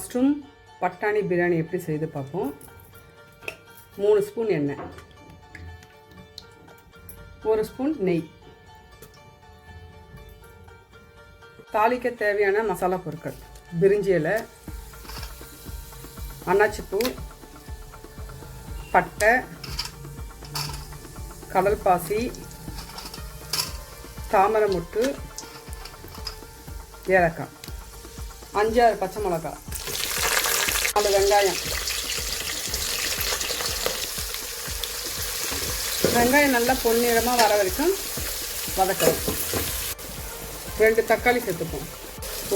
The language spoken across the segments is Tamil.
மஷ்ரூம் பட்டாணி பிரியாணி எப்படி செய்து பார்ப்போம். 3 ஸ்பூன் எண்ணெய், 1 ஸ்பூன் நெய், தாளிக்க தேவையான மசாலா பொருட்கள் பிரிஞ்சி இலை, அன்னாச்சிப்பூ, பட்டை, கடல் பாசி, தாமரை மொட்டு, ஏலக்காய், 5-6 பச்சை மிளகாய், 4 வெங்காயம். வெங்காயம் நல்லா பொன்னிறமாக வர வரைக்கும் வதக்கணும். 2 தக்காளி சேர்த்துப்போம்.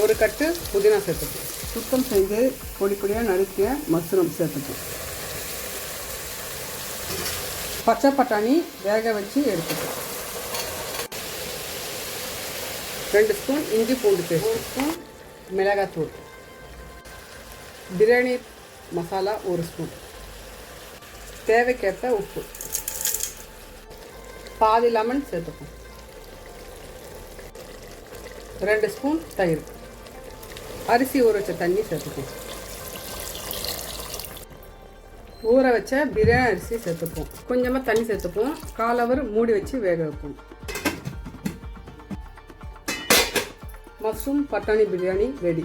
1 கட்டு புதினா சேர்த்துப்போம். சுத்தம் செய்து பொடி பொடியாக நறுக்கிய மஷ்ரூம் சேர்த்துப்போம். பச்சை பட்டாணி வேக வச்சு எடுத்துப்போம். 2 ஸ்பூன் இஞ்சி பூண்டு பேஸ்ட், 1 ஸ்பூன் மிளகாத்தூள், பிரியாணி மசாலா 1 ஸ்பூன், தேவைக்கேற்ப உப்பு, பாதி லெமன் சேர்த்துப்போம். 2 ஸ்பூன் தயிர், அரிசி ஊற வச்ச தண்ணி சேர்த்துப்போம். ஊற வச்ச பிரியாணி அரிசி சேர்த்துப்போம். கொஞ்சமாக தண்ணி சேர்த்துப்போம். 1/4 ஹவர் மூடி வச்சு வேக வைப்போம். மஷ்ரூம் பட்டாணி பிரியாணி ரெடி.